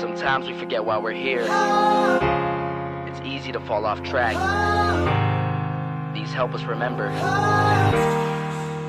Sometimes we forget why we're here. It's easy to fall off track. These help us remember.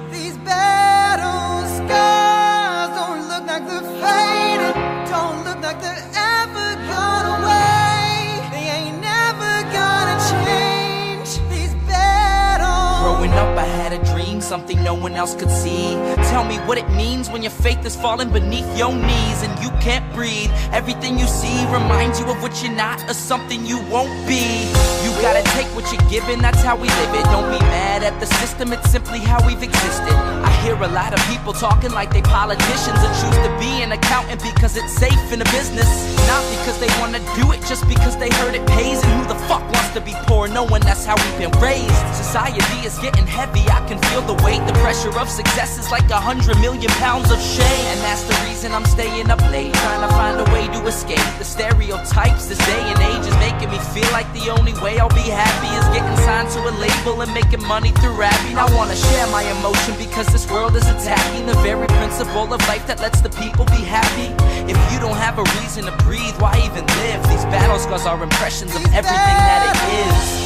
These battle scars don't look like they're faded, don't look like they're ever gone away. They ain't never gonna change. These battles. Growing up I had a dream, something no one else could see. Tell me what it means when your faith is falling beneath your knees and you can't breathe. Everything you see reminds you of what you're not or something you won't be. You gotta take what you're given, that's how we live it. Don't be mad at the system, it's simply how we've existed. I hear a lot of people talking like they politicians and choose to be an accountant because it's safe in a business. Not because they wanna do it, just because they heard it pays. And who the fuck wants to be poor knowing that's how we've been raised? Society is getting heavy, I can feel the weight. The pressure of success is like 100 million pounds of shame. And that's the reason I'm staying up late, trying to find a way to escape the stereotypes. This day and age is making me feel like the only way I'll be happy is getting signed to a label and making money through rapping. I wanna share my emotion because this world is attacking the very principle of life that lets the people be happy. If you don't have a reason to breathe, why even live? These battle scars are impressions of everything that it is.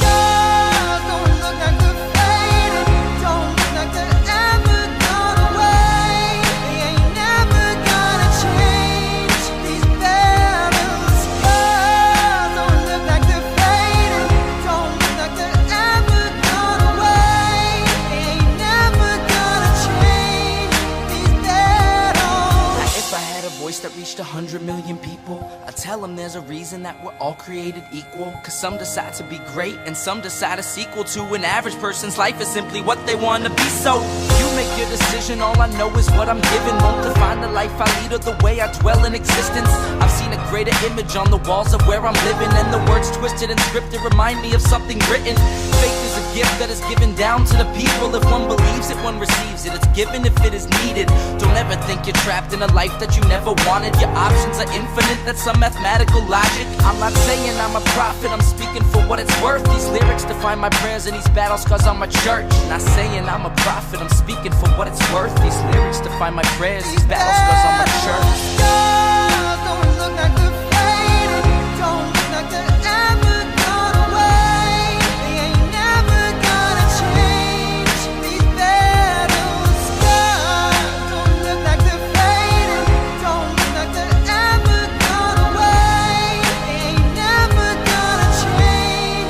Don't look like they're faded, don't look like they're ever gone away. They ain't never gonna change. These battle scars don't look like they're faded, don't look like they're ever gone away. They ain't never gonna change. These battles. Now, if I had a voice that reached 100 million people, I'd tell them there's a reason that we're all created equal. Cause some decide to be great and some decide a sequel to an average person's life is simply what they want to be. So you make your decision, all I know is what I'm given won't define the life I lead or the way I dwell in existence. I've seen a greater image on the walls of where I'm living, and the words twisted and scripted remind me of something written. Faith is a gift that is given down to the people. If one believes it, one receives it. It's given if it is needed. Don't ever think you're trapped in a life that you never wanted. Your options are infinite, that's some mathematical logic. I'm not saying I'm a prophet, I'm speaking for what it's worth. These lyrics define my prayers and these battle scars on my church. Not saying I'm a prophet, I'm speaking for what it's worth. These lyrics define my prayers, these battle scars on my church. Scars don't look like they're faded, don't look like they're ever gone away. They ain't never gonna change. These battle scars don't look like they're faded, don't look like they're ever gone away. They ain't never gonna change.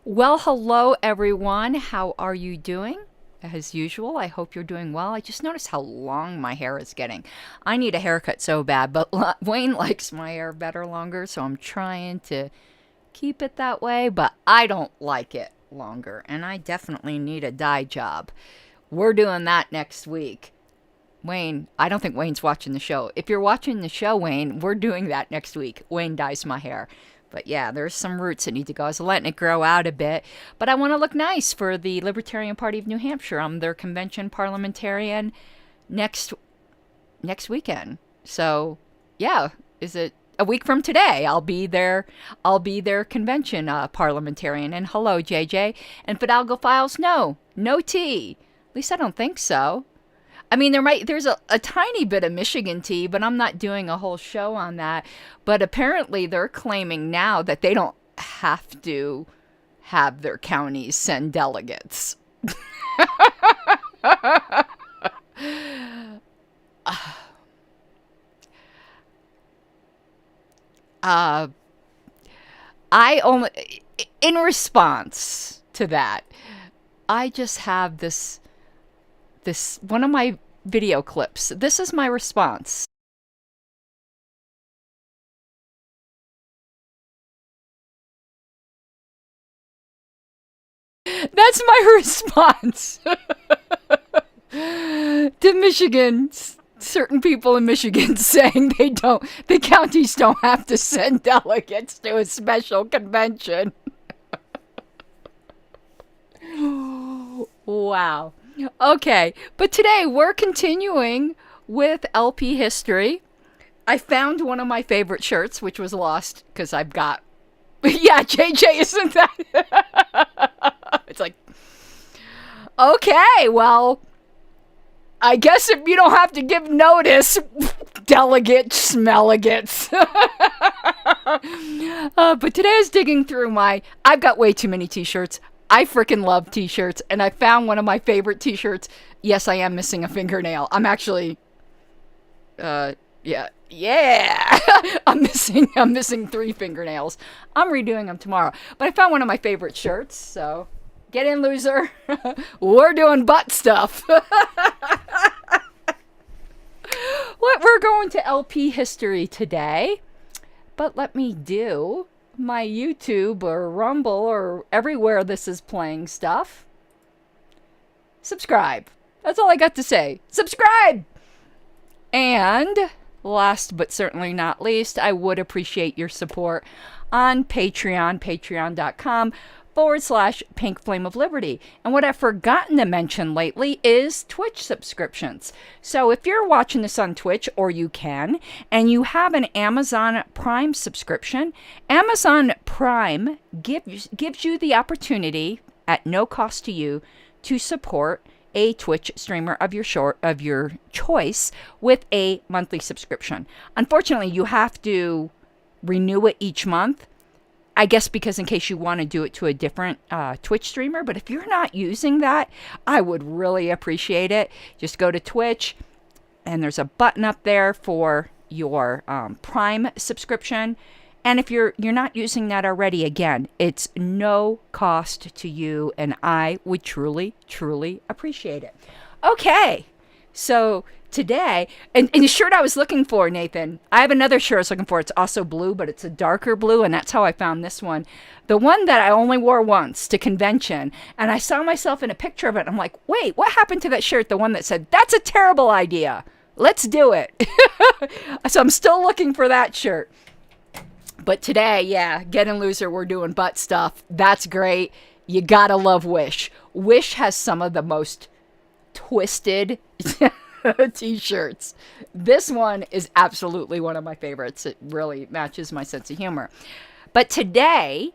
Well, hello everyone. How are you doing? As usual, I hope you're doing well. I just noticed how long my hair is getting. I need a haircut so bad, but Wayne likes my hair better longer, so I'm trying to keep it that way, but I don't like it longer, and I definitely need a dye job. We're doing that next week. Wayne, I don't think Wayne's watching the show. If you're watching the show, Wayne, we're doing that next week. Wayne dyes my hair. But yeah, there's some roots that need to go. I was letting it grow out a bit. But I want to look nice for the Libertarian Party of New Hampshire. I'm their convention parliamentarian next weekend. So yeah, is it a week from today? I'll be their convention parliamentarian. And hello, JJ. And Fidalgo Files, no tea. At least I don't think so. I mean, there's a tiny bit of Michigan tea, but I'm not doing a whole show on that. But apparently they're claiming now that they don't have to have their counties send delegates. In response to that, I just have this one of my video clips. This is my response. That's my response to Michigan. Certain people in Michigan saying the counties don't have to send delegates to a special convention. Wow. Okay, but today we're continuing with LP history. I found one of my favorite shirts, which was lost because I've got Yeah, JJ, isn't that? It's like, okay, well, I guess if you don't have to give notice, delegates, smelligates. But today I was digging through I've got way too many t-shirts. I freaking love t-shirts, and I found one of my favorite t-shirts. Yes, I am missing a fingernail. I'm actually, yeah. I'm missing 3 fingernails. I'm redoing them tomorrow. But I found one of my favorite shirts, so get in, loser. We're doing butt stuff. We're going to LP history today, but let me do my YouTube or Rumble or everywhere this is playing stuff. Subscribe. That's all I got to say. Subscribe! And last but certainly not least, I would appreciate your support on Patreon, patreon.com/Pink Flame of Liberty. And what I've forgotten to mention lately is Twitch subscriptions. So if you're watching this on Twitch, or you can, and you have an Amazon Prime subscription, Amazon Prime gives you the opportunity at no cost to you to support a Twitch streamer of your choice with a monthly subscription. Unfortunately, you have to renew it each month. I guess because in case you want to do it to a different Twitch streamer. But if you're not using that, I would really appreciate it. Just go to Twitch, and there's a button up there for your Prime subscription. And if you're not using that already, again, it's no cost to you, and I would truly, truly appreciate it. Okay, so today, and the shirt I was looking for, Nathan, I have another shirt I was looking for. It's also blue, but it's a darker blue, and that's how I found this one. The one that I only wore once to convention, and I saw myself in a picture of it, and I'm like, wait, what happened to that shirt? The one that said, that's a terrible idea. Let's do it. So I'm still looking for that shirt. But today, yeah, get in, loser, we're doing butt stuff. That's great. You gotta love Wish. Wish has some of the most twisted t-shirts. This one is absolutely one of my favorites. It really matches my sense of humor. But today,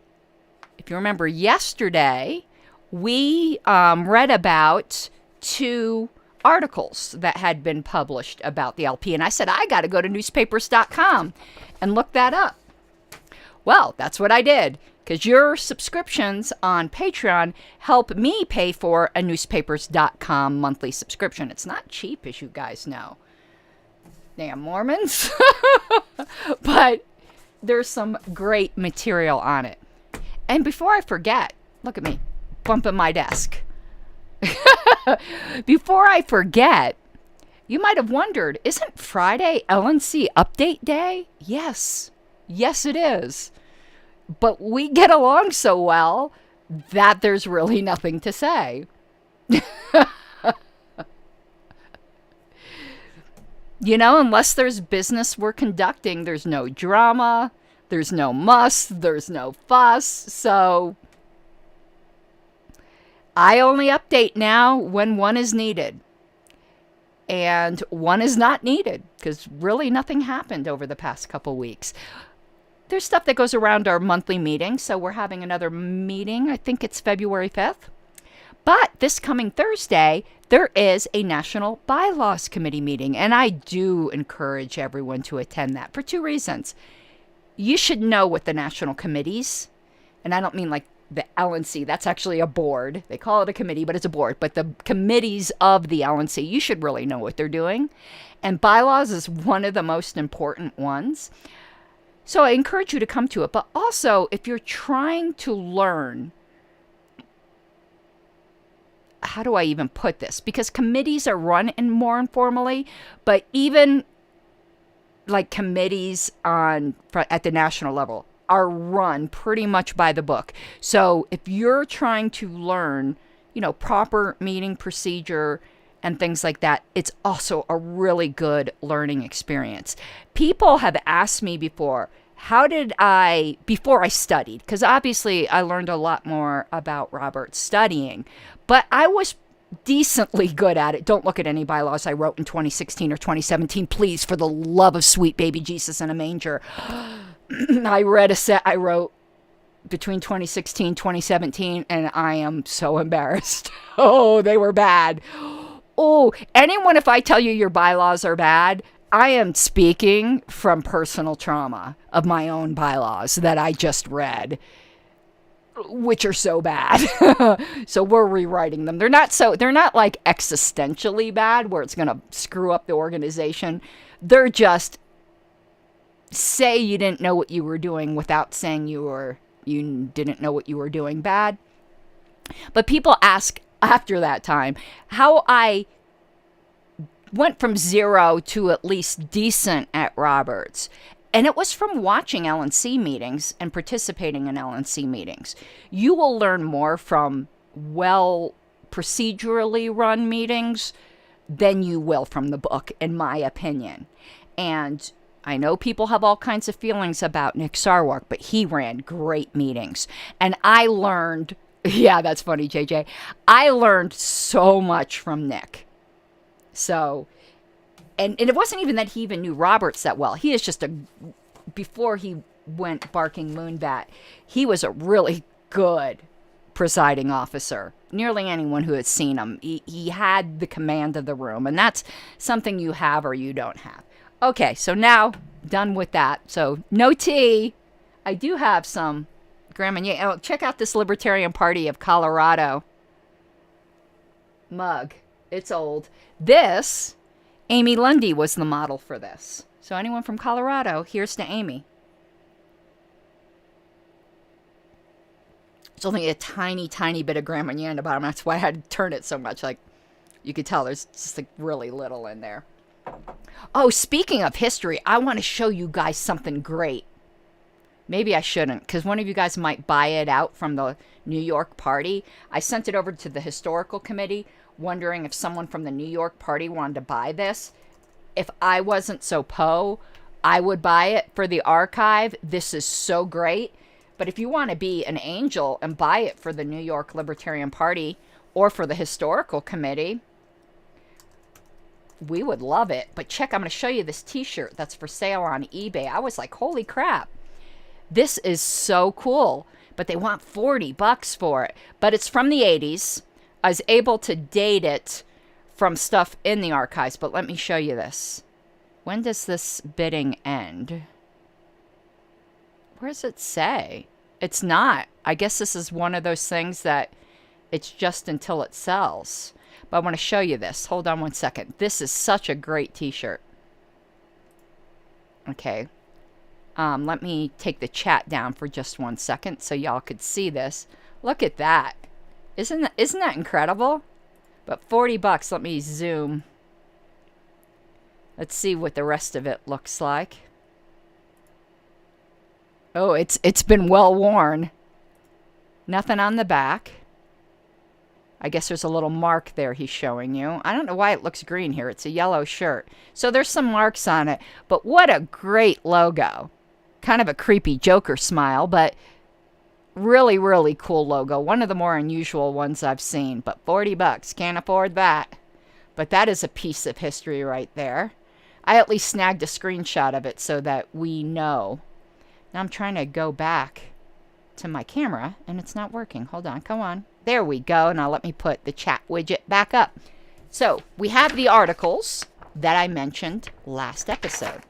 if you remember yesterday, we read about 2 articles that had been published about the LP. And I said, I got to go to newspapers.com and look that up. Well, that's what I did, because your subscriptions on Patreon help me pay for a newspapers.com monthly subscription. It's not cheap, as you guys know. Damn Mormons. But there's some great material on it. And before I forget, look at me, bumping my desk. Before I forget, you might have wondered, isn't Friday LNC update day? Yes, it is. But we get along so well that there's really nothing to say. You know, unless there's business we're conducting, there's no drama, there's no muss, there's no fuss. So I only update now when one is needed. And one is not needed, because really nothing happened over the past couple weeks. There's stuff that goes around our monthly meeting, so we're having another meeting. I think it's February 5th. But this coming Thursday, there is a National Bylaws Committee meeting, and I do encourage everyone to attend that for 2 reasons. You should know what the national committees, and I don't mean like the LNC, that's actually a board. They call it a committee, but it's a board. But the committees of the LNC, you should really know what they're doing. And bylaws is one of the most important ones. So I encourage you to come to it. But also, if you're trying to learn, how do I even put this? Because committees are run in more informally, but even like committees at the national level are run pretty much by the book. So if you're trying to learn, proper meeting procedure and things like that, it's also a really good learning experience. People have asked me before, before I studied, because obviously I learned a lot more about Robert studying, but I was decently good at it. Don't look at any bylaws I wrote in 2016 or 2017, please, for the love of sweet baby Jesus in a manger. I read a set I wrote between 2016, 2017, and I am so embarrassed. Oh, they were bad. Oh, anyone, if I tell you your bylaws are bad, I am speaking from personal trauma of my own bylaws that I just read, which are so bad. So we're rewriting them. They're not like existentially bad where it's going to screw up the organization. They're just say you didn't know what you were doing without saying you didn't know what you were doing bad. But people ask after that time how I went from 0 to at least decent at Roberts. And it was from watching LNC meetings and participating in LNC meetings. You will learn more from procedurally run meetings than you will from the book, in my opinion. And I know people have all kinds of feelings about Nick Sarwark, but he ran great meetings. And I learned, yeah, that's funny, JJ. I learned so much from Nick. So, and it wasn't even that he even knew Roberts that well. He is just before he went barking moonbat, he was a really good presiding officer. Nearly anyone who had seen him, he had the command of the room. And that's something you have or you don't have. Okay, so now, done with that. So, no tea. I do have some Grand Marnier. Oh, check out this Libertarian Party of Colorado mug. It's old. This, Amy Lundy was the model for this. So, anyone from Colorado, here's to Amy. It's only a tiny, tiny bit of Grand Marnier in the bottom. That's why I had to turn it so much. Like, you could tell there's just like really little in there. Oh, speaking of history, I want to show you guys something great. Maybe I shouldn't, because one of you guys might buy it out from the New York party. I sent it over to the historical committee, wondering if someone from the New York party wanted to buy this. If I wasn't so I would buy it for the archive. This is so great. But if you want to be an angel and buy it for the New York Libertarian Party or for the historical committee, we would love it. But check, I'm going to show you this t-shirt that's for sale on eBay. I was like, holy crap. This is so cool. But they want $40 for it. But it's from the 80s. I was able to date it from stuff in the archives. But let me show you this. When does this bidding end? Where does it say? It's not. I guess this is one of those things that it's just until it sells. But I want to show you this. Hold on one second. This is such a great t-shirt. Okay. Let me take the chat down for just 1 second so y'all could see this. Look at that. Isn't that incredible? But $40. Let me zoom. Let's see what the rest of it looks like. Oh, it's been well worn. Nothing on the back. I guess there's a little mark there he's showing you. I don't know why it looks green here. It's a yellow shirt. So there's some marks on it. But what a great logo. Kind of a creepy Joker smile, but really, really cool logo. One of the more unusual ones I've seen. But $40, can't afford that. But that is a piece of history right there. I at least snagged a screenshot of it so that we know. Now I'm trying to go back to my camera, and it's not working. Hold on, come on. There we go. Now let me put the chat widget back up. So we have the articles that I mentioned last episode.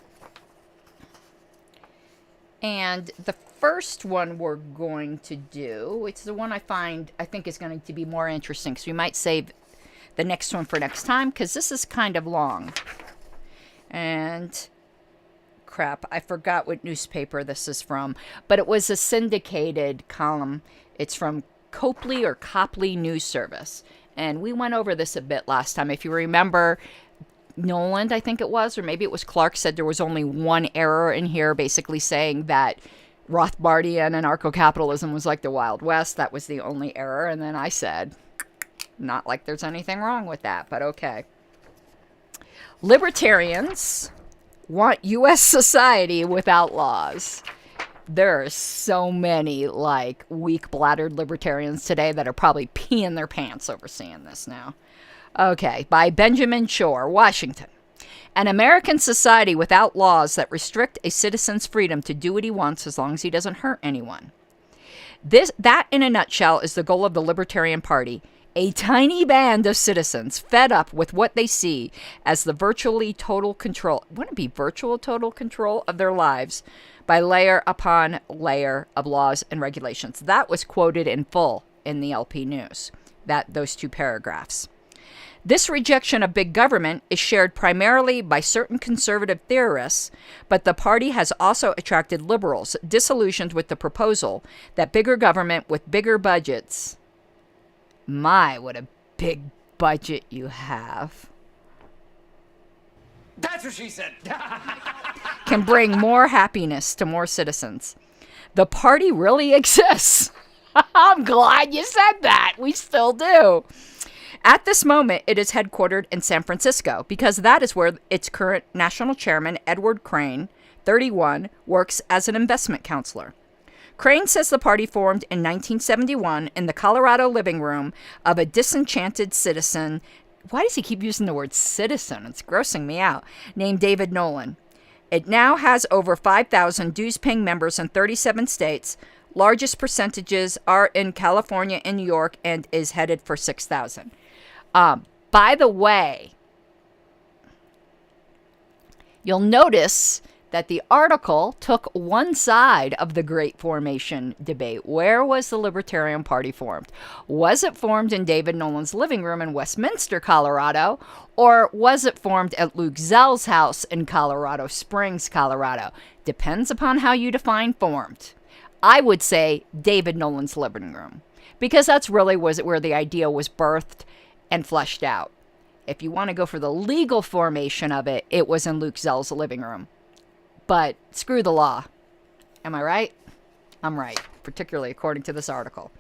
And the first one we're going to do, it's the one I think is going to be more interesting. So we might save the next one for next time, because this is kind of long. And crap, I forgot what newspaper this is from, but it was a syndicated column. It's from Copley or Copley News Service. And we went over this a bit last time. If you remember, Noland, I think it was, or maybe it was Clark, said there was only one error in here, basically saying that Rothbardian anarcho-capitalism was like the Wild West. That was the only error. And then I said, not like there's anything wrong with that, but okay. Libertarians want U.S. society without laws. There are so many, like, weak-bladdered libertarians today that are probably peeing their pants over seeing this now. Okay, by Benjamin Shore, Washington. An American society without laws that restrict a citizen's freedom to do what he wants as long as he doesn't hurt anyone. That, in a nutshell, is the goal of the Libertarian Party. A tiny band of citizens fed up with what they see as the virtually total control, wouldn't it be virtual total control of their lives by layer upon layer of laws and regulations. That was quoted in full in the LP News, those two paragraphs. This rejection of big government is shared primarily by certain conservative theorists, but the party has also attracted liberals disillusioned with the proposal that bigger government with bigger budgets, my, what a big budget you have, That's what she said. can bring more happiness to more citizens. The party really exists. I'm glad you said that. We still do. At this moment, it is headquartered in San Francisco because that is where its current national chairman, Edward Crane, 31, works as an investment counselor. Crane says the party formed in 1971 in the Colorado living room of a disenchanted citizen. Why does he keep using the word citizen? It's grossing me out. Named David Nolan. It now has over 5,000 dues-paying members in 37 states. Largest percentages are in California and New York, and is headed for 6,000. By the way, you'll notice that the article took one side of the Great Formation debate. Where was the Libertarian Party formed? Was it formed in David Nolan's living room in Westminster, Colorado? Or was it formed at Luke Zell's house in Colorado Springs, Colorado? Depends upon how you define formed. I would say David Nolan's living room, because that's really where the idea was birthed and fleshed out. If you want to go for the legal formation of it, it was in Luke Zell's living room. But screw the law. Am I right? I'm right, particularly according to this article.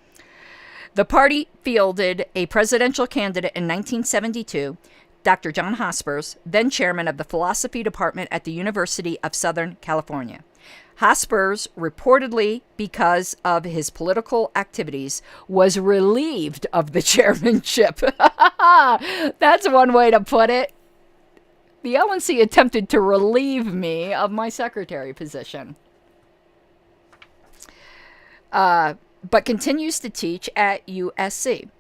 The party fielded a presidential candidate in 1972, Dr. John Hospers, then chairman of the philosophy department at the University of Southern California. Hospers, reportedly because of his political activities, was relieved of the chairmanship. That's one way to put it. The LNC attempted to relieve me of my secretary position. But continues to teach at USC.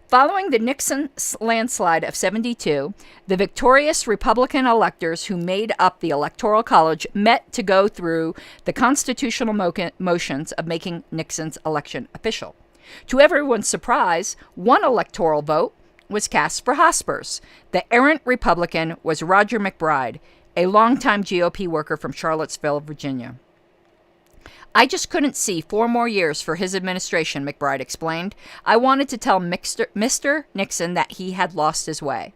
Following the Nixon landslide of 72, the victorious Republican electors who made up the Electoral College met to go through the constitutional motions of making Nixon's election official. To everyone's surprise, one electoral vote was cast for Hospers. The errant Republican was Roger McBride, a longtime GOP worker from Charlottesville, Virginia. I just couldn't see 4 more years for his administration, McBride explained. I wanted to tell Mr. Nixon that he had lost his way.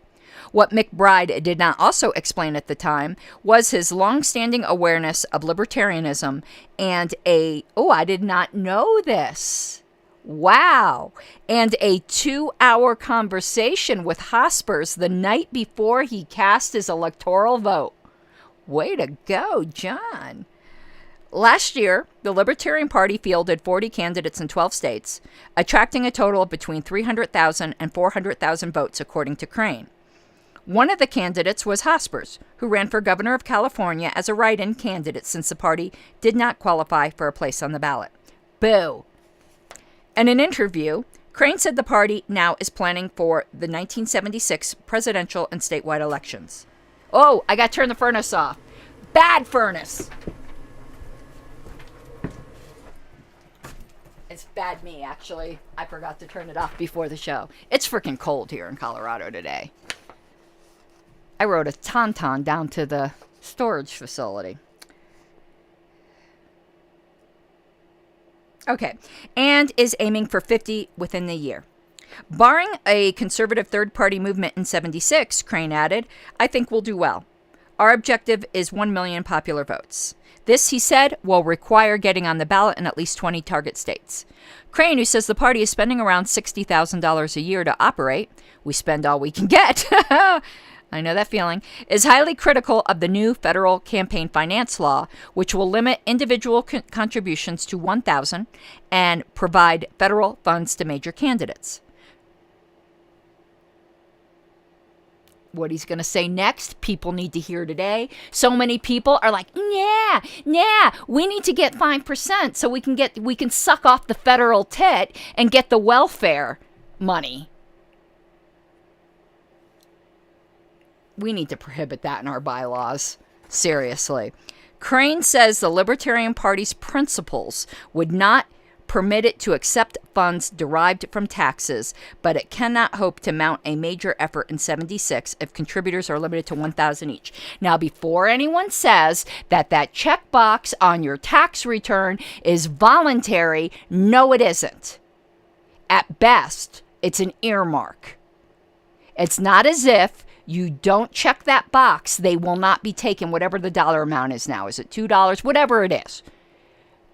What McBride did not also explain at the time was his long-standing awareness of libertarianism and I did not know this. Wow. And a 2-hour conversation with Hospers the night before he cast his electoral vote. Way to go, John. Last year, the Libertarian Party fielded 40 candidates in 12 states, attracting a total of between 300,000 and 400,000 votes, according to Crane. One of the candidates was Hospers, who ran for governor of California as a write-in candidate since the party did not qualify for a place on the ballot. Boo. In an interview, Crane said the party now is planning for the 1976 presidential and statewide elections. Oh, I got to turn the furnace off. Bad furnace. It's bad me, actually. I forgot to turn it off before the show. It's freaking cold here in Colorado today. I rode a Tauntaun down to the storage facility. Okay, and is aiming for 50 within the year. Barring a conservative third-party movement in 76, Crane added, I think we'll do well. Our objective is 1 million popular votes. This, he said, will require getting on the ballot in at least 20 target states. Crane, who says the party is spending around $60,000 a year to operate, we spend all we can get, I know that feeling, is highly critical of the new federal campaign finance law, which will limit individual contributions to $1,000 and provide federal funds to major candidates. what he's going to say next, people need to hear today. So many people are like, yeah, we need to get 5% so we can suck off the federal tit and get the welfare money. We need to prohibit that in our bylaws. Seriously. Crane says the Libertarian Party's principles would not permit it to accept funds derived from taxes, but it cannot hope to mount a major effort in 76 if contributors are limited to $1,000 each. Now, before anyone says that checkbox on your tax return is voluntary, no, it isn't. At best, it's an earmark. It's not as if you don't check that box, they will not be taken, whatever the dollar amount is now. Is it $2? Whatever it is.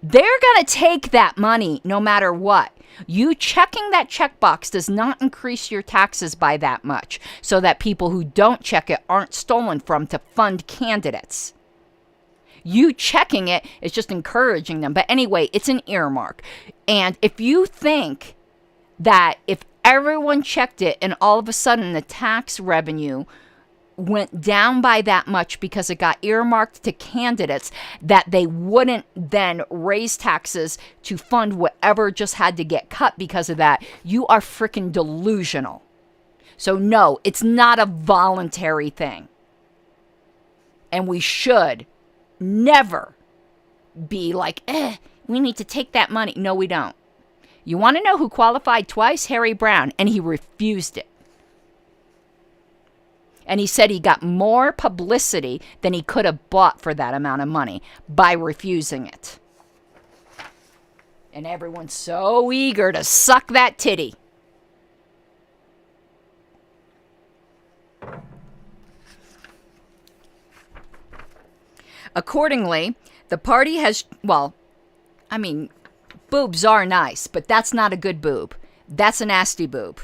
They're going to take that money no matter what. You checking that checkbox does not increase your taxes by that much, so that people who don't check it aren't stolen from to fund candidates. You checking it is just encouraging them. But anyway, it's an earmark. And if you think that if everyone checked it and all of a sudden the tax revenue went down by that much because it got earmarked to candidates, that they wouldn't then raise taxes to fund whatever just had to get cut because of that, you are freaking delusional. So no, it's not a voluntary thing. And we should never be like, we need to take that money. No, we don't. You want to know who qualified twice? Harry Brown, and he refused it. And he said he got more publicity than he could have bought for that amount of money by refusing it. And everyone's so eager to suck that titty. Accordingly, the party has, boobs are nice, but that's not a good boob. That's a nasty boob.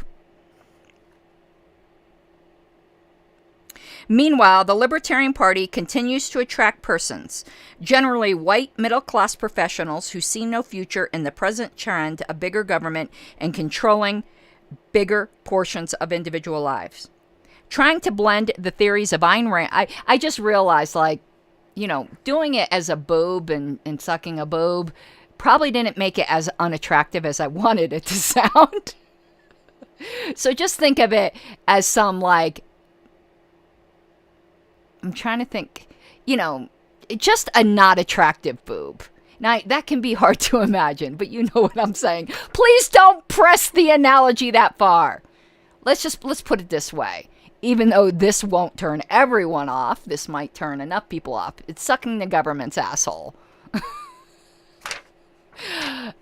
Meanwhile, the Libertarian Party continues to attract persons, generally white middle-class professionals who see no future in the present trend of bigger government and controlling bigger portions of individual lives. Trying to blend the theories of Ayn Rand, I just realized, doing it as a boob and sucking a boob probably didn't make it as unattractive as I wanted it to sound. So just think of it as some, I'm trying to think, just a not attractive boob. Now, that can be hard to imagine, but you know what I'm saying. Please don't press the analogy that far. Let's put it this way. Even though this won't turn everyone off, this might turn enough people off. It's sucking the government's asshole.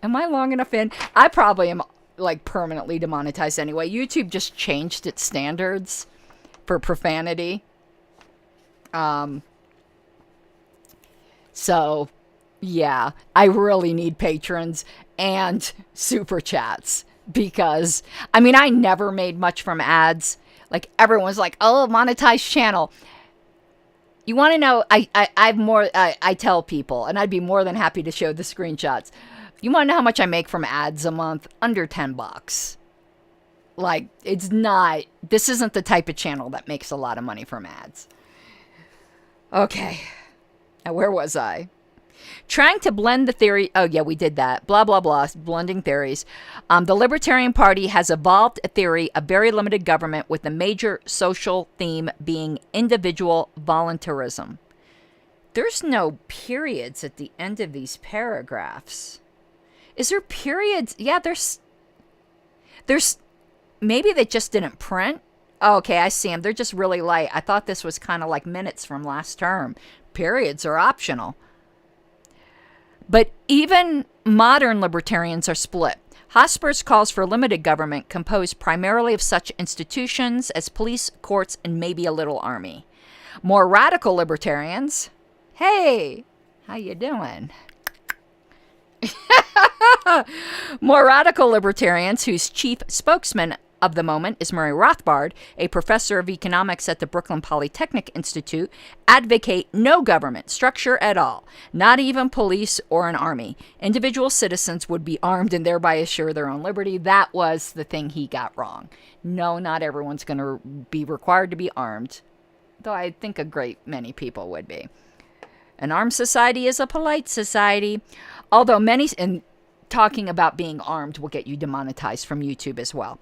Am I long enough in? I probably am, permanently demonetized anyway. YouTube just changed its standards for profanity. So, yeah, I really need patrons and super chats because, I never made much from ads. Everyone's like, oh, monetized channel. You want to know, I tell people, and I'd be more than happy to show the screenshots. You want to know how much I make from ads a month? Under $10. It's not, this isn't the type of channel that makes a lot of money from ads. Okay. Now, where was I? Trying to blend the theory. Oh, yeah, we did that. Blah, blah, blah. Blending theories. The Libertarian Party has evolved a theory of very limited government with the major social theme being individual voluntarism. There's no periods at the end of these paragraphs. Is there periods? Yeah, there's maybe they just didn't print. Oh, okay, I see them. They're just really light. I thought this was kind of like minutes from last term. Periods are optional. But even modern libertarians are split. Hosper's calls for limited government, composed primarily of such institutions as police, courts, and maybe a little army. More radical libertarians, hey, how you doing? More radical libertarians, whose chief spokesman of the moment is Murray Rothbard, a professor of economics at the Brooklyn Polytechnic Institute, advocate no government structure at all, not even police or an army. Individual citizens would be armed and thereby assure their own liberty. That was the thing he got wrong. No, not everyone's going to be required to be armed, though I think a great many people would be. An armed society is a polite society, although many, and talking about being armed will get you demonetized from YouTube as well.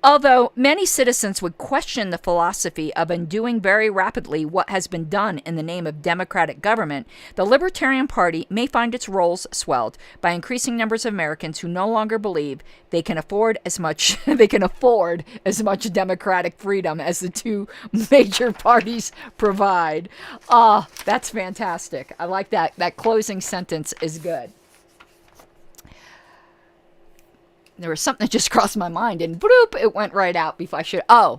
Although many citizens would question the philosophy of undoing very rapidly what has been done in the name of democratic government, the Libertarian Party may find its rolls swelled by increasing numbers of Americans who no longer believe they can afford as much democratic freedom as the two major parties provide. Ah, that's fantastic. I like that. That closing sentence is good. There was something that just crossed my mind, and bloop, it went right out before I should. Oh,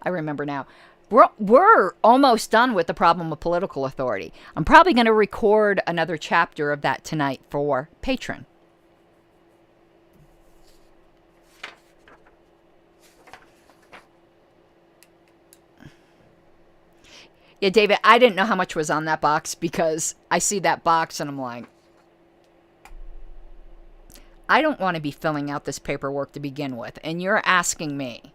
I remember now. We're almost done with the problem of political authority. I'm probably going to record another chapter of that tonight for Patreon. Yeah, David, I didn't know how much was on that box because I see that box and I'm like, I don't want to be filling out this paperwork to begin with. And you're asking me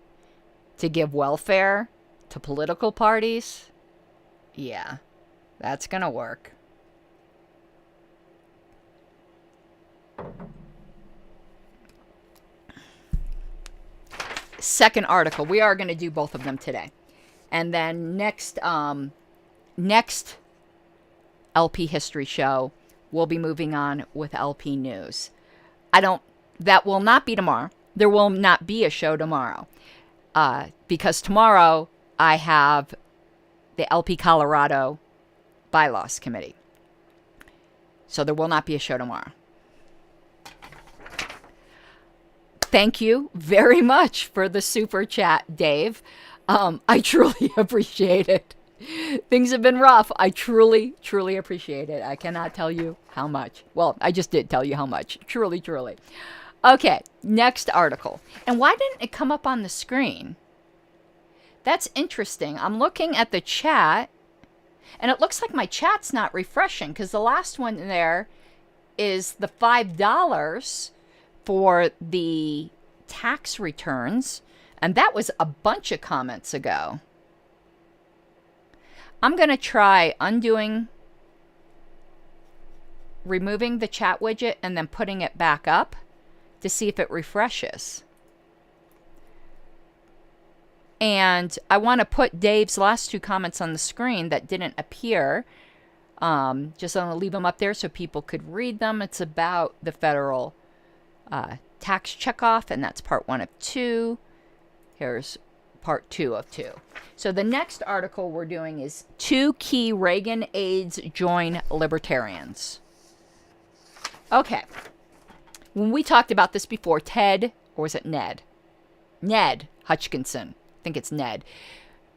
to give welfare to political parties? Yeah, that's going to work. Second article. We are going to do both of them today. And then next LP History Show, we'll be moving on with LP News. That will not be tomorrow. There will not be a show tomorrow. Because tomorrow I have the LP Colorado Bylaws Committee. So there will not be a show tomorrow. Thank you very much for the super chat, Dave. I truly appreciate it. Things have been rough. I truly, truly appreciate it. I cannot tell you how much. Well, I just did tell you how much. Truly, truly. Okay, next article. And why didn't it come up on the screen? That's interesting. I'm looking at the chat, and it looks like my chat's not refreshing, because the last one there is the $5 for the tax returns, and that was a bunch of comments ago. I'm going to try removing the chat widget and then putting it back up to see if it refreshes. And I want to put Dave's last two comments on the screen that didn't appear. Just want to leave them up there so people could read them. It's about the federal tax checkoff, and that's part 1 of 2. Here's part 2 of 2. So the next article we're doing is 2 key Reagan aides join Libertarians. Okay. When we talked about this before, Ted, or was it Ned? Ned Hutchinson, I think it's Ned,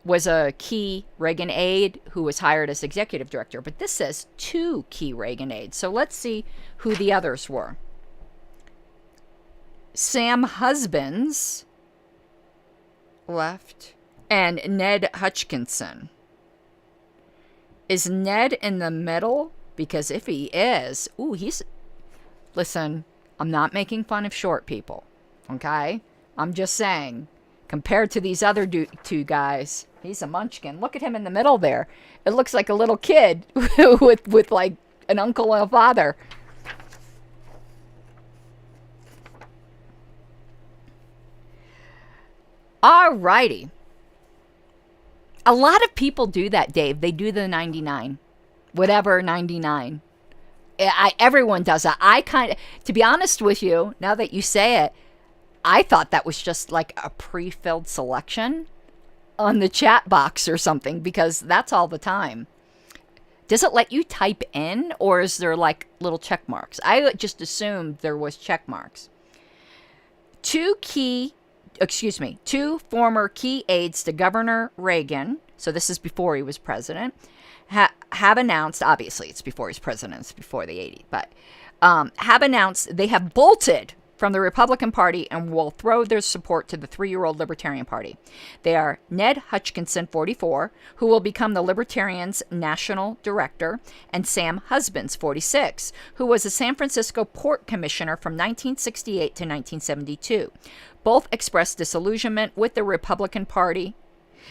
was a key Reagan aide who was hired as executive director. But this says 2 key Reagan aides. So let's see who the others were. Sam Husbands left, and Ned Hutchinson. Is Ned in the middle? Because if he is, listen, I'm not making fun of short people, okay? I'm just saying, compared to these other 2 guys, he's a munchkin. Look at him in the middle there. It looks like a little kid with like an uncle and a father. Alrighty. A lot of people do that, Dave. They do the 99. Whatever, 99. Everyone does that. To be honest with you, now that you say it, I thought that was just like a pre-filled selection on the chat box or something, because that's all the time. Does it let you type in, or is there like little check marks? I just assumed there was check marks. 2 former key aides to Governor Reagan, so this is before he was president, have announced, obviously it's before he's president, it's before the 80s, but have announced they have bolted from the Republican Party and will throw their support to the 3-year-old Libertarian Party. They are Ned Hutchinson, 44, who will become the Libertarians' national director, and Sam Husbands, 46, who was a San Francisco Port Commissioner from 1968 to 1972. Both expressed disillusionment with the Republican Party.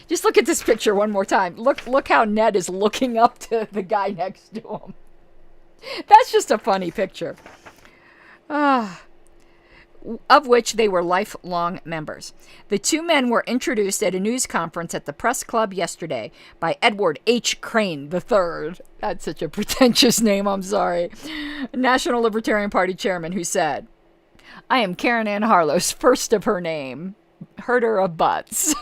Just look at this picture one more time. Look how Ned is looking up to the guy next to him. That's just a funny picture. Of which they were lifelong members. The two men were introduced at a news conference at the Press Club yesterday by Edward H. Crane III. That's such a pretentious name, I'm sorry. National Libertarian Party chairman, who said, "I am Karen Ann Harlow's first of her name, herder of butts."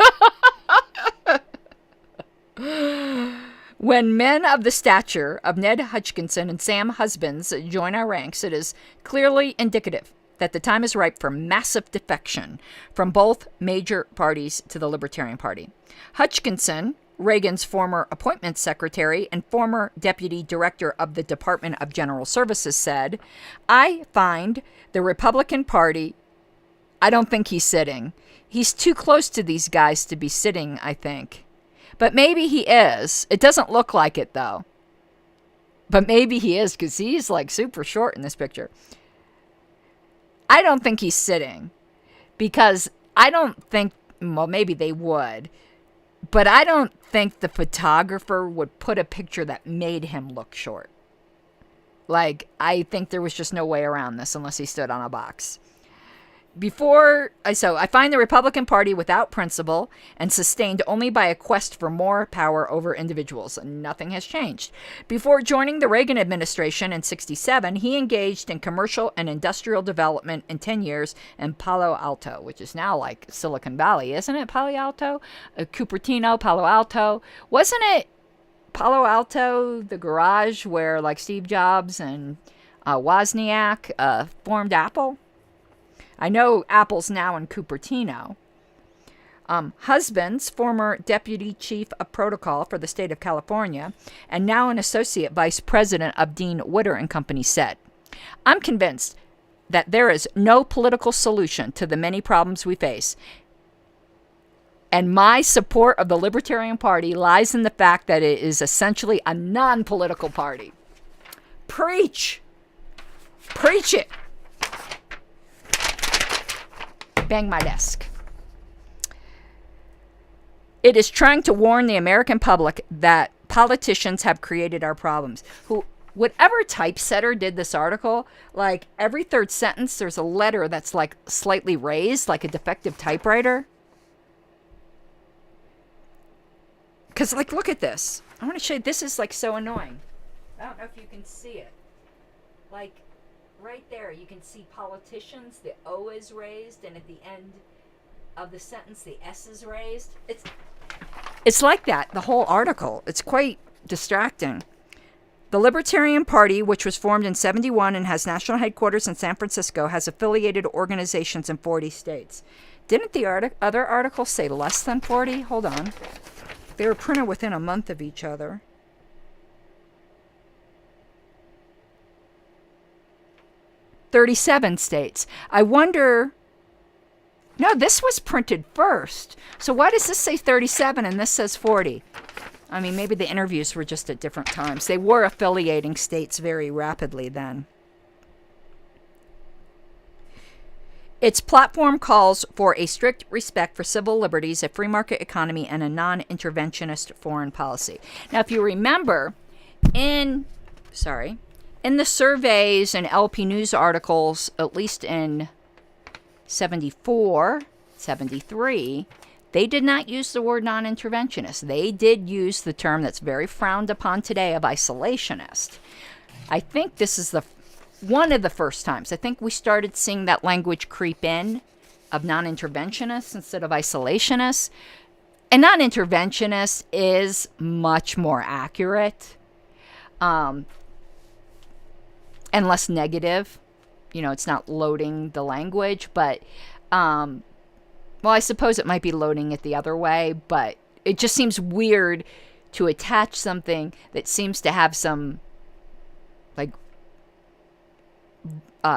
When men of the stature of Ned Hutchinson and Sam Husbands join our ranks, it is clearly indicative that the time is ripe for massive defection from both major parties to the Libertarian Party. Hutchinson, Reagan's former appointments secretary and former deputy director of the Department of General Services, said, "I find the Republican Party, I don't think he's sitting. He's too close to these guys to be sitting, I think. But maybe he is. It doesn't look like it, though. But maybe he is, because he's like super short in this picture. I don't think he's sitting, because I don't think, well, maybe they would, but I don't think the photographer would put a picture that made him look short. Like, I think there was just no way around this unless he stood on a box. So I find the Republican Party without principle and sustained only by a quest for more power over individuals. Nothing has changed. Before joining the Reagan administration in 1967, he engaged in commercial and industrial development in 10 years in Palo Alto, which is now like Silicon Valley, isn't it? Palo Alto? Cupertino, Palo Alto. Wasn't it Palo Alto, the garage where like Steve Jobs and Wozniak formed Apple? I know Apple's now in Cupertino. Husbands, former deputy chief of protocol for the state of California, and now an associate vice president of Dean Witter and Company, said, "I'm convinced that there is no political solution to the many problems we face. And my support of the Libertarian Party lies in the fact that it is essentially a non-political party." Preach! Preach it! Bang my desk. It is trying to warn the American public that politicians have created our problems. Whatever typesetter did this article, like every third sentence, there's a letter that's like slightly raised, like a defective typewriter. Because, like, look at this. I want to show you, this is like so annoying. I don't know if you can see it. Like, right there, you can see politicians, the O is raised, and at the end of the sentence, the S is raised. It's like that, the whole article. It's quite distracting. The Libertarian Party, which was formed in 1971 and has national headquarters in San Francisco, has affiliated organizations in 40 states. Didn't the other article say less than 40? Hold on. They were printed within a month of each other. 37 states. I wonder... No, this was printed first. So why does this say 37 and this says 40? I mean, maybe the interviews were just at different times. They were affiliating states very rapidly then. Its platform calls for a strict respect for civil liberties, a free market economy, and a non-interventionist foreign policy. Now, if you remember, in the surveys and LP News articles, at least in 74, 73, they did not use the word non-interventionist. They did use the term that's very frowned upon today of isolationist. I think this is one of the first times. I think we started seeing that language creep in of non-interventionist instead of isolationist. And non-interventionist is much more accurate. And less negative. You know, it's not loading the language, but, well, I suppose it might be loading it the other way, but it just seems weird to attach something that seems to have some, like,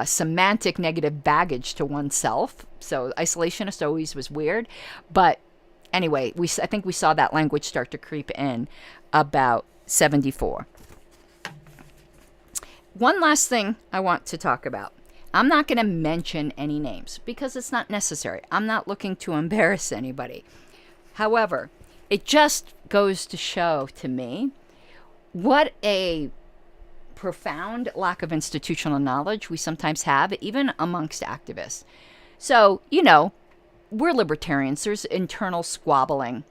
semantic negative baggage to oneself. So isolationist always was weird. But anyway, I think we saw that language start to creep in about 74. One last thing I want to talk about. I'm not going to mention any names because it's not necessary. I'm not looking to embarrass anybody. However, it just goes to show to me what a profound lack of institutional knowledge we sometimes have, even amongst activists. So, you know, we're libertarians. There's internal squabbling.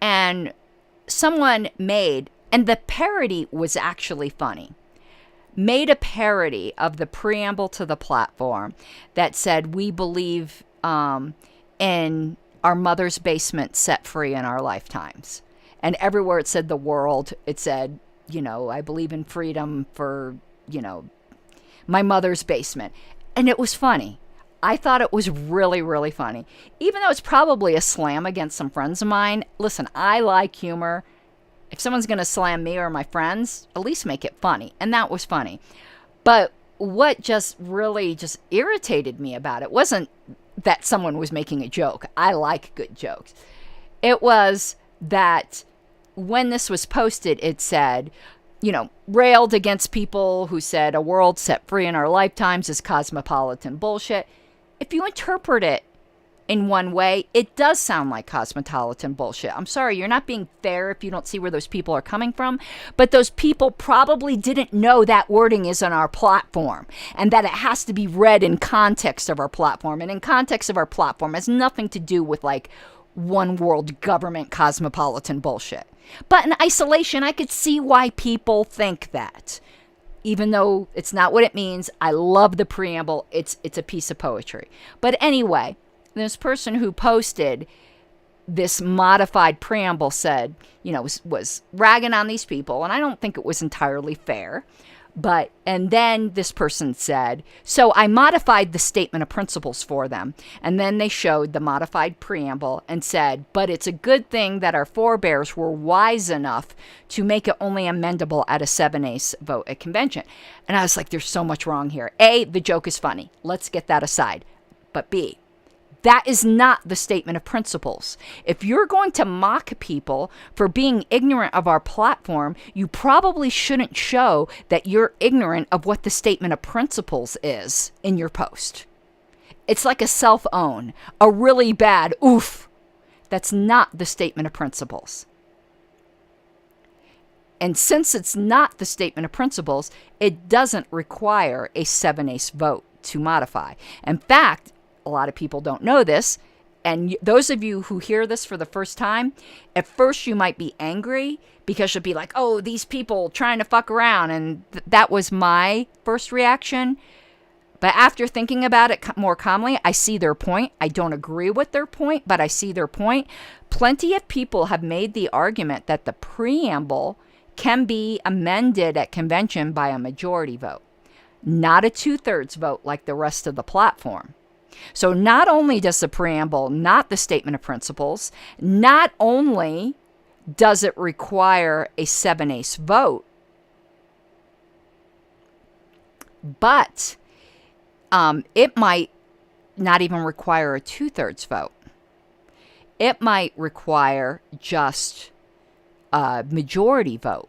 And someone made, and the parody was actually funny, made a parody of the preamble to the platform that said, we believe in our mother's basement set free in our lifetimes. And everywhere it said the world, it said, you know, I believe in freedom for, you know, my mother's basement. And it was funny. I thought it was really, really funny. Even though it's probably a slam against some friends of mine. Listen, I like humor. If someone's going to slam me or my friends, at least make it funny. And that was funny. But what just really just irritated me about it wasn't that someone was making a joke. I like good jokes. It was that when this was posted, it said, you know, railed against people who said a world set free in our lifetimes is cosmopolitan bullshit. If you interpret it in one way, it does sound like cosmopolitan bullshit. I'm sorry, you're not being fair if you don't see where those people are coming from, but those people probably didn't know that wording is on our platform and that it has to be read in context of our platform. And in context of our platform has nothing to do with like one world government cosmopolitan bullshit. But in isolation, I could see why people think that. Even though it's not what it means, I love the preamble. It's a piece of poetry. But anyway, this person who posted this modified preamble said, you know, was ragging on these people, and I don't think it was entirely fair. And then this person said, so I modified the statement of principles for them. And then they showed the modified preamble and said, but it's a good thing that our forebears were wise enough to make it only amendable at a 7/8 vote at convention. And I was like, there's so much wrong here. A, the joke is funny. Let's get that aside. But B, that is not the statement of principles. If you're going to mock people for being ignorant of our platform, you probably shouldn't show that you're ignorant of what the statement of principles is in your post. It's like a self-own, a really bad oof. That's not the statement of principles. And since it's not the statement of principles, it doesn't require a 7/8 vote to modify. In fact, a lot of people don't know this, and those of you who hear this for the first time, at first you might be angry because you'll be like, oh, these people trying to fuck around, and that was my first reaction. But after thinking about it more calmly, I see their point. I don't agree with their point, but I see their point. Plenty of people have made the argument that the preamble can be amended at convention by a majority vote, not a 2/3 vote like the rest of the platform. So not only does the preamble, not the statement of principles, not only does it require a 7/8 vote, but it might not even require a 2/3 vote. It might require just a majority vote.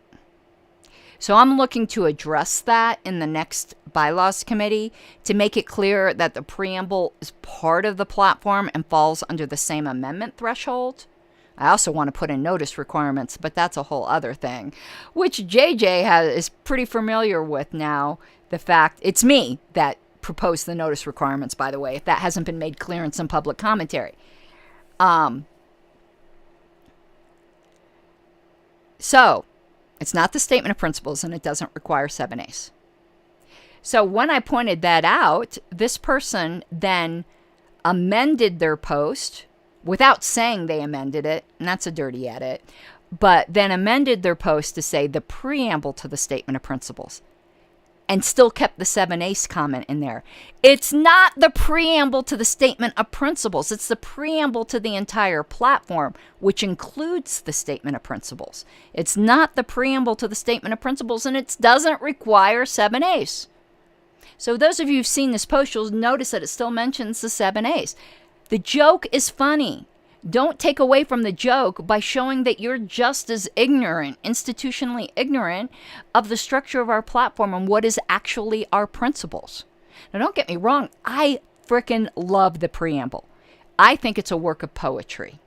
So I'm looking to address that in the next bylaws committee to make it clear that the preamble is part of the platform and falls under the same amendment threshold. I also want to put in notice requirements, but that's a whole other thing, which JJ is pretty familiar with now. The fact it's me that proposed the notice requirements, by the way, if that hasn't been made clear in some public commentary. So it's not the statement of principles, and it doesn't require 7/8. So when I pointed that out, this person then amended their post without saying they amended it, and that's a dirty edit, but then amended their post to say the preamble to the statement of principles, and still kept the 7/8 comment in there. It's not the preamble to the statement of principles. It's the preamble to the entire platform, which includes the statement of principles. It's not the preamble to the statement of principles, and it doesn't require 7/8. So those of you who've seen this post, you'll notice that it still mentions the 7As. The joke is funny. Don't take away from the joke by showing that you're just as ignorant, institutionally ignorant, of the structure of our platform and what is actually our principles. Now, don't get me wrong. I frickin' love the preamble. I think it's a work of poetry.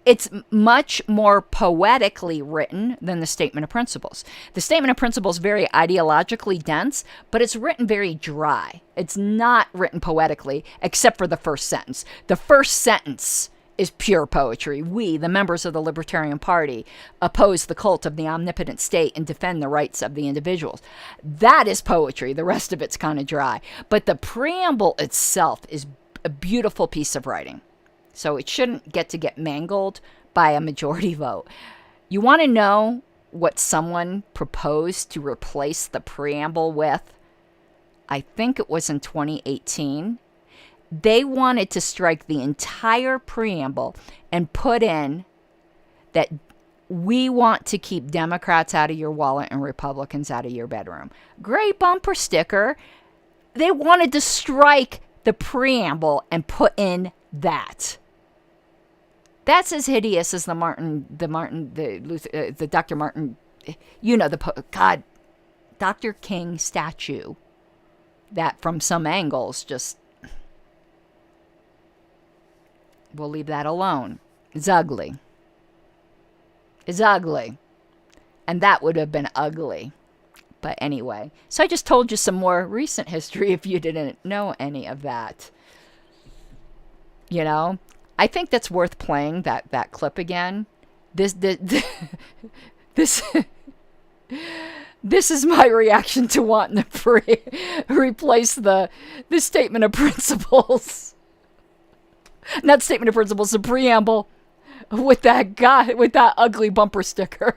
It's much more poetically written than the Statement of Principles. The Statement of Principles is very ideologically dense, but it's written very dry. It's not written poetically, except for the first sentence. The first sentence is pure poetry. We, the members of the Libertarian Party, oppose the cult of the omnipotent state and defend the rights of the individuals. That is poetry. The rest of it's kind of dry. But the preamble itself is a beautiful piece of writing. So it shouldn't get mangled by a majority vote. You want to know what someone proposed to replace the preamble with? I think it was in 2018. They wanted to strike the entire preamble and put in that we want to keep Democrats out of your wallet and Republicans out of your bedroom. Great bumper sticker. They wanted to strike the preamble and put in that. That's as hideous as the Dr. Martin, Dr. King statue. That from some angles just, we'll leave that alone. It's ugly. It's ugly. And that would have been ugly. But anyway, so I just told you some more recent history if you didn't know any of that. You know? I think that's worth playing, that clip again. This is my reaction to wanting to replace the Statement of Principles. Not Statement of Principles, the preamble with that guy, with that ugly bumper sticker.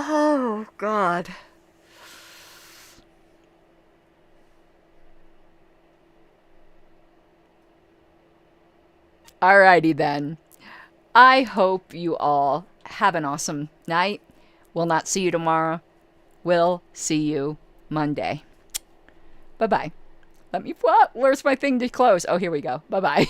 Oh, God. Alrighty then. I hope you all have an awesome night. We'll not see you tomorrow. We'll see you Monday. Bye-bye. Where's my thing to close? Oh, here we go. Bye-bye.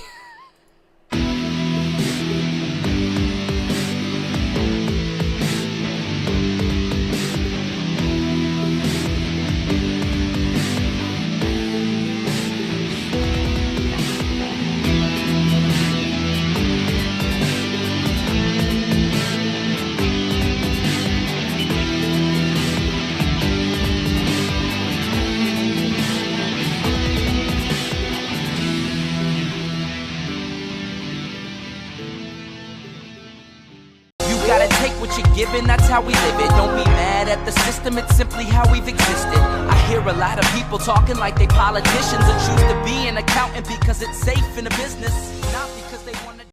Given, that's how we live it. Don't be mad at the system, it's simply how we've existed. I hear a lot of people talking like they politicians and choose to be an accountant because it's safe in a business, not because they want to